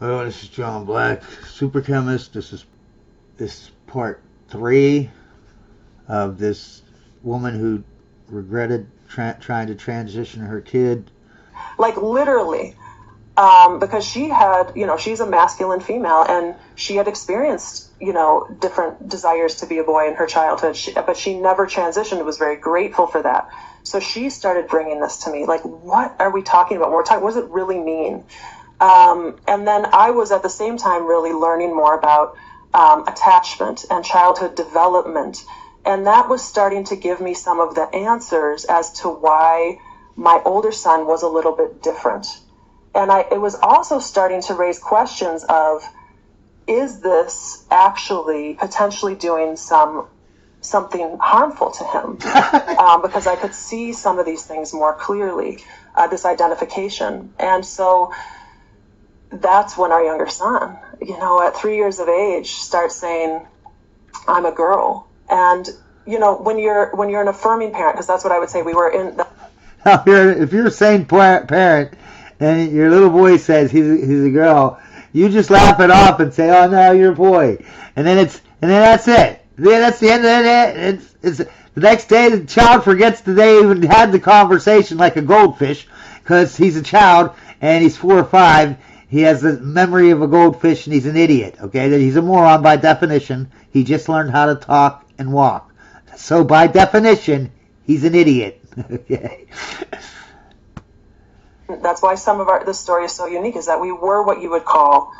Hello, this is John Black, Super Chemist. This is part 3 of this woman who regretted trying to transition her kid. Like literally, because she had, she's a masculine female, and she had experienced, different desires to be a boy in her childhood, but she never transitioned, was very grateful for that. So she started bringing this to me, like, what are we talking about? What does it really mean? And then I was at the same time really learning more about attachment and childhood development. And that was starting to give me some of the answers as to why my older son was a little bit different. And it was also starting to raise questions of, is this actually potentially doing something harmful to him? Because I could see some of these things more clearly, this identification. And so that's when our younger son, at 3 years of age, starts saying, I'm a girl. And, when you're an affirming parent, because that's what I would say, we were in the... If you're a sane parent and your little boy says he's a girl, you just laugh it off and say, oh no, you're a boy. And then that's it. Then that's the end of it. It's the next day the child forgets that they even had the conversation, like a goldfish, because he's a child and he's 4 or 5. He has the memory of a goldfish, and he's an idiot, okay? He's a moron by definition. He just learned how to talk and walk. So by definition, he's an idiot, okay? That's why some of this story is so unique, is that we were what you would call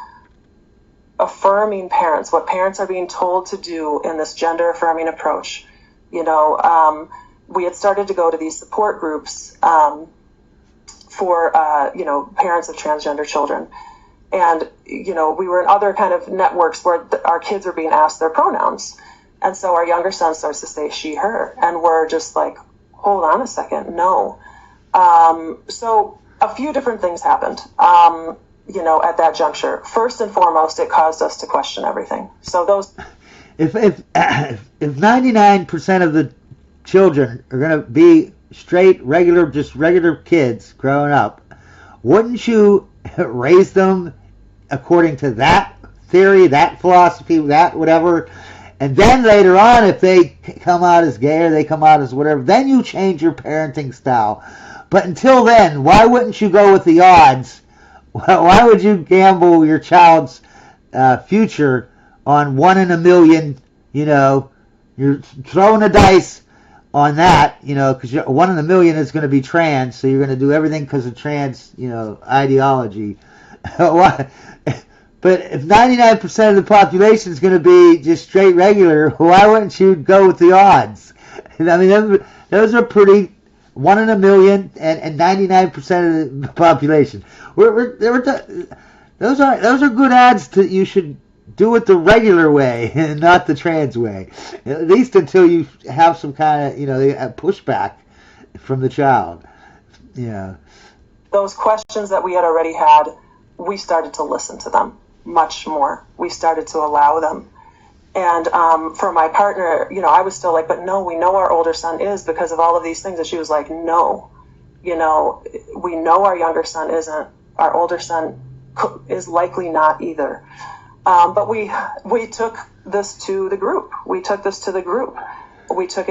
affirming parents, what parents are being told to do in this gender-affirming approach. We had started to go to these support groups for parents of transgender children, and we were in other kind of networks where our kids are being asked their pronouns, and so our younger son starts to say she, her, and we're just like, hold on a second, no. So a few different things happened at that juncture. First and foremost, it caused us to question everything. So those if 99% of the children are going to be straight, regular kids growing up, wouldn't you raise them according to that theory, that philosophy, that whatever? And then later on, if they come out as gay or they come out as whatever, then you change your parenting style. But until then, why wouldn't you go with the odds? Why would you gamble your child's future on 1 in a million? You're throwing a dice on that, because 1 in a million is going to be trans, so you're going to do everything because of trans, ideology. But if 99% of the population is going to be just straight regular, why wouldn't you go with the odds? I mean, those are pretty 1 in a million and 99% of the population. Those are good odds that you should do it the regular way and not the trans way, at least until you have some kind of pushback from the child. Those questions that we had already had, we started to listen to them much more. We started to allow them. And for my partner, I was still like, but no, we know our older son is, because of all of these things. And she was like, no, we know our younger son isn't. Our older son is likely not either. But we took this to the group. We took it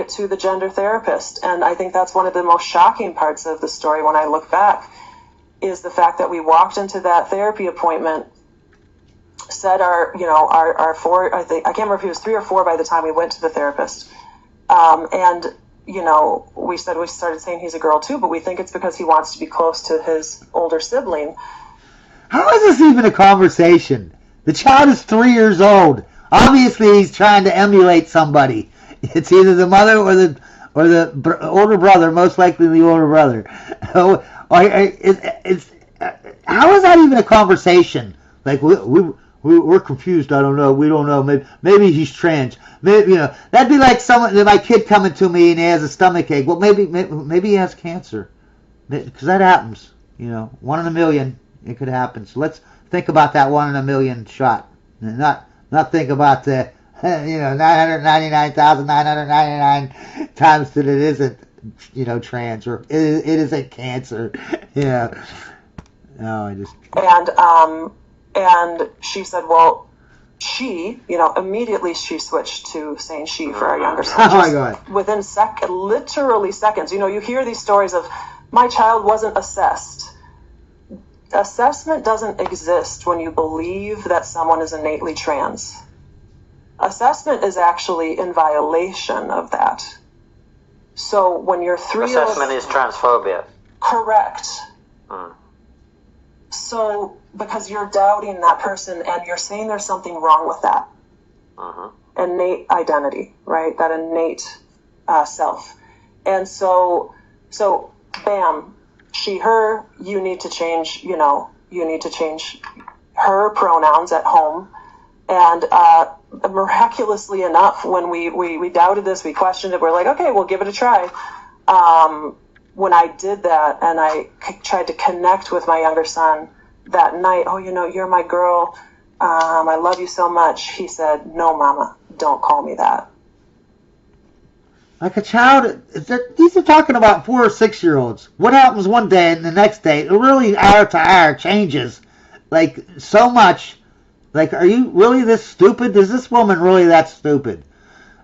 to the gender therapist. And I think that's one of the most shocking parts of the story when I look back, is the fact that we walked into that therapy appointment, said our 4, I can't remember if it was 3 or 4 by the time we went to the therapist. And we started saying he's a girl too, but we think it's because he wants to be close to his older sibling. How is this even a conversation? The child is 3 years old. Obviously, he's trying to emulate somebody. It's either the mother or the older brother, most likely the older brother. How is that even a conversation? Like, we're confused. I don't know. We don't know. Maybe he's trans. Maybe that'd be like my kid coming to me and he has a stomach ache. Well, maybe he has cancer, because that happens. 1 in a million, it could happen. So let's think about that 1 in a million shot, and not think about the 999,999 times that it isn't trans, or it isn't cancer. No, I just... And And she said, well, immediately she switched to saying she for our younger son. Oh my God. Within literally seconds. You hear these stories of, my child wasn't assessed. Assessment doesn't exist when you believe that someone is innately trans. Assessment is actually in violation of that. So when you're assessment is transphobia. Correct. So because you're doubting that person and you're saying there's something wrong with that innate identity, right? That innate self. And so bam, she, her, you need to change, you need to change her pronouns at home. And miraculously enough, when we doubted this, we questioned it, we're like, okay, we'll give it a try. When I did that and I tried to connect with my younger son that night, oh, you're my girl, I love you so much. He said, no, Mama, don't call me that. Like a child, these are talking about 4 or 6 year olds. What happens one day and the next day, it really hour to hour changes, like so much. Like, are you really this stupid? Is this woman really that stupid?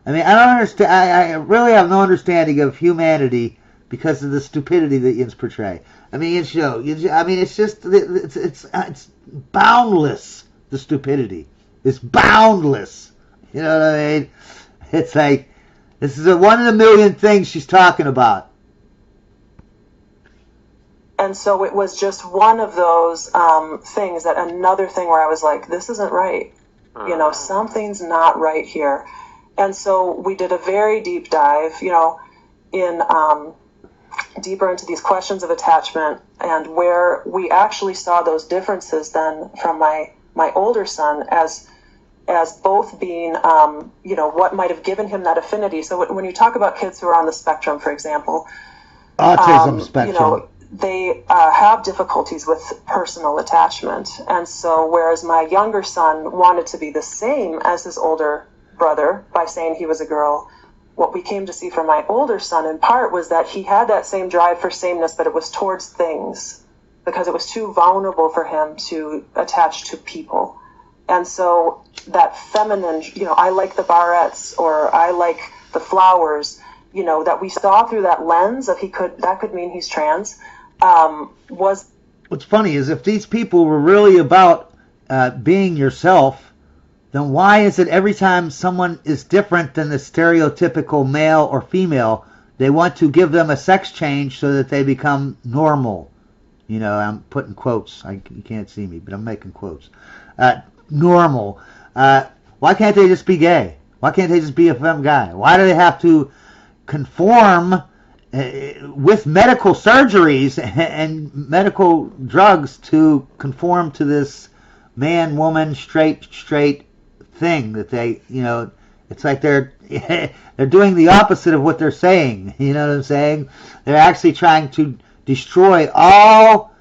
I mean, I don't understand. I really have no understanding of humanity because of the stupidity that you portray. I mean, it's just it's boundless. The stupidity is boundless. You know what I mean? It's like, this is one in a million things she's talking about. And so it was just one of those things, that another thing where I was like, this isn't right. Something's not right here. And so we did a very deep dive, in deeper into these questions of attachment, and where we actually saw those differences then from my older son as both being, what might have given him that affinity. So when you talk about kids who are on the spectrum, for example, autism spectrum, they have difficulties with personal attachment. And so whereas my younger son wanted to be the same as his older brother by saying he was a girl, what we came to see from my older son in part was that he had that same drive for sameness, but it was towards things, because it was too vulnerable for him to attach to people. And so that feminine, I like the barrettes, or I like the flowers, that we saw through that lens of that could mean he's trans, was... What's funny is, if these people were really about being yourself, then why is it every time someone is different than the stereotypical male or female, they want to give them a sex change so that they become normal? I'm putting quotes. You can't see me, but I'm making quotes. Normal. Why can't they just be gay? Why can't they just be a femme guy? Why do they have to conform with medical surgeries and medical drugs to conform to this man, woman, straight thing that they, it's like they're doing the opposite of what they're saying. You know what I'm saying? They're actually trying to destroy all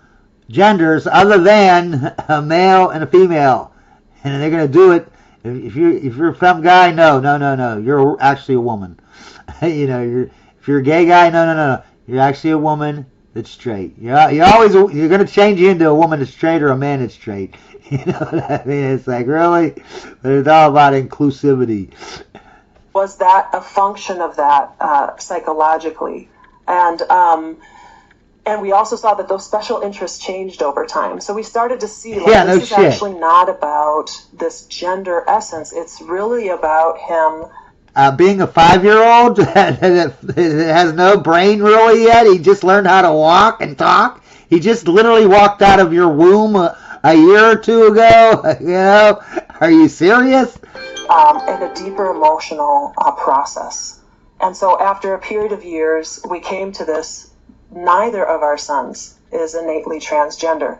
genders other than a male and a female, and they're going to do it. If you're a femme guy, no, you're actually a woman. If you're a gay guy, no, you're actually a woman that's straight. You're going to change you into a woman that's straight or a man that's straight. You know what I mean? It's like, really? But it's all about inclusivity. Was that a function of that psychologically? And we also saw that those special interests changed over time. So we started to see, this is actually not about this gender essence. It's really about him being a 5-year-old that has no brain really yet. He just learned how to walk and talk. He just literally walked out of your womb a year or two ago. Are you serious? And a deeper emotional process. And so after a period of years, we came to this: neither of our sons is innately transgender.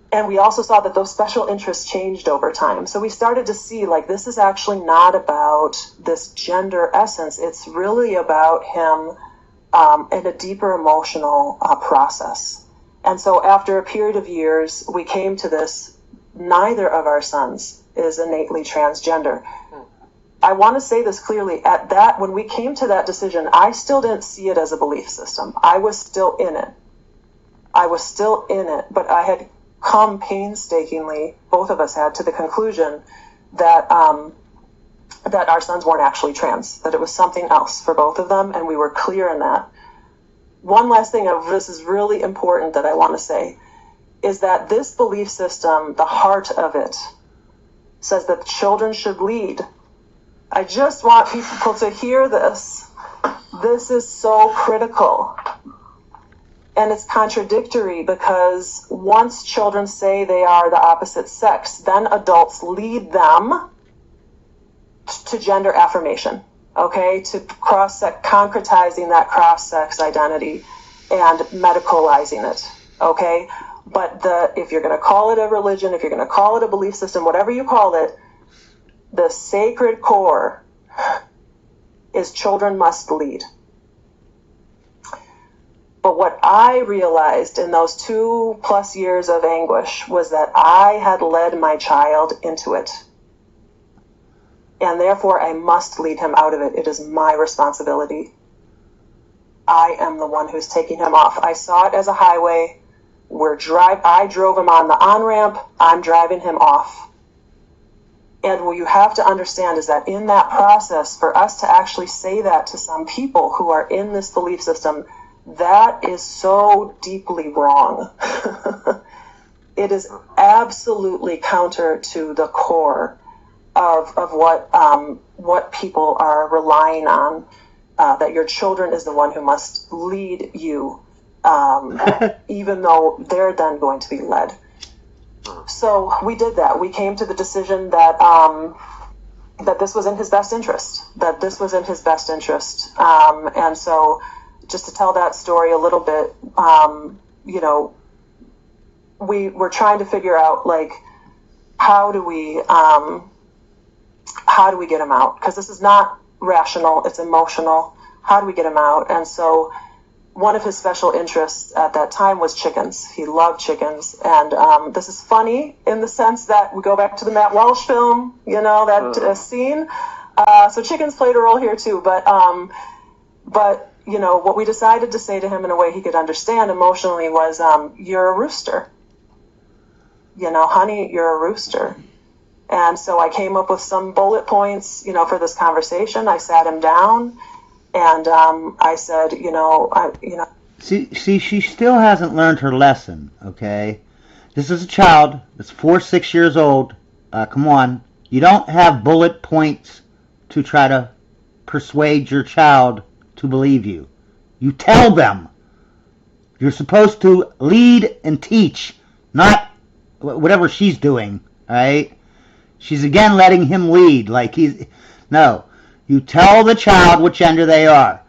And we also saw that those special interests changed over time. So we started to see, this is actually not about this gender essence. It's really about him in a deeper emotional process. And so after a period of years, we came to this: neither of our sons is innately transgender. I want to say this clearly. When we came to that decision, I still didn't see it as a belief system. I was still in it. But I had come painstakingly, both of us had, to the conclusion that that our sons weren't actually trans, that it was something else for both of them, and we were clear in that. One last thing of this is really important that I want to say is that this belief system, the heart of it, says that children should lead. I just want people to hear this. This is so critical. And it's contradictory because once children say they are the opposite sex, then adults lead them to gender affirmation, okay? To concretizing that cross-sex identity and medicalizing it, okay? But if you're going to call it a religion, if you're going to call it a belief system, whatever you call it, the sacred core is children must lead. But what I realized in those 2+ years of anguish was that I had led my child into it. And therefore, I must lead him out of it. It is my responsibility. I am the one who's taking him off. I saw it as a highway. I drove him on the on-ramp. I'm driving him off. And what you have to understand is that in that process, for us to actually say that to some people who are in this belief system, that is so deeply wrong. It is absolutely counter to the core of what people are relying on, that your children is the one who must lead you, even though they're then going to be led. So we did that. We came to the decision that that this was in his best interest, and so just to tell that story a little bit, we were trying to figure out, like, how do we get him out? Because this is not rational, it's emotional. How do we get him out? And so one of his special interests at that time was chickens. He loved chickens. And this is funny in the sense that we go back to the Matt Walsh film, that scene. So chickens played a role here too. But what we decided to say to him in a way he could understand emotionally was, you're a rooster. Honey, you're a rooster. And so I came up with some bullet points, for this conversation. I sat him down and I said, See, she still hasn't learned her lesson, okay? This is a child that's 4-6 years old. Come on. You don't have bullet points to try to persuade your child to believe you. You tell them. You're supposed to lead and teach, not whatever she's doing, all right? She's again letting him lead. No. You tell the child what gender they are.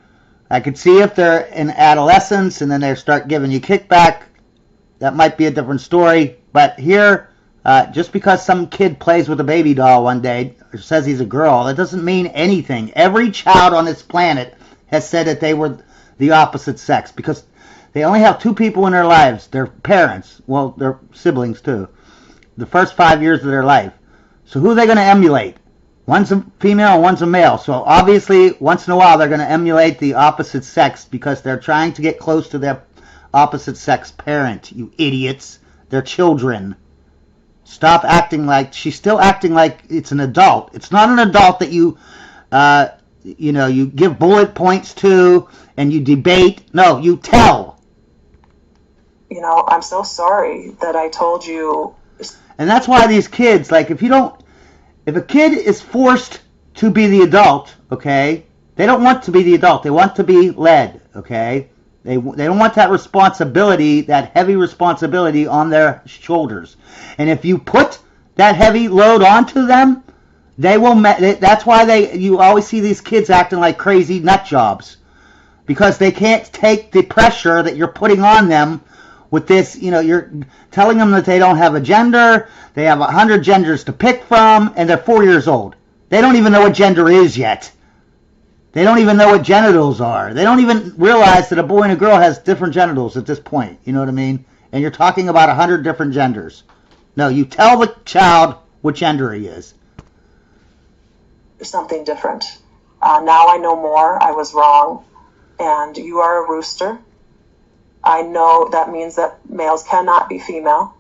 I could see if they're in adolescence and then they start giving you kickback, that might be a different story. But here, just because some kid plays with a baby doll one day or says he's a girl, that doesn't mean anything. Every child on this planet has said that they were the opposite sex because they only have 2 people in their lives, their parents, well, their siblings too, the first 5 years of their life. So who are they going to emulate? One's a female and one's a male. So obviously, once in a while, they're going to emulate the opposite sex because they're trying to get close to their opposite sex parent, you idiots. They're children. Stop acting like... She's still acting like it's an adult. It's not an adult that you give bullet points to and you debate. No, you tell. I'm so sorry that I told you. And that's why these kids, if a kid is forced to be the adult, okay, they don't want to be the adult. They want to be led, okay? They don't want that responsibility, that heavy responsibility on their shoulders. And if you put that heavy load onto them, they will. That's why you always see these kids acting like crazy nut jobs because they can't take the pressure that you're putting on them. With this, you're telling them that they don't have a gender, they have 100 genders to pick from, and they're 4 years old. They don't even know what gender is yet. They don't even know what genitals are. They don't even realize that a boy and a girl has different genitals at this point. You know what I mean? And you're talking about 100 different genders. No, you tell the child what gender he is. Something different. Now I know more. I was wrong. And you are a rooster. I know that means that males cannot be female.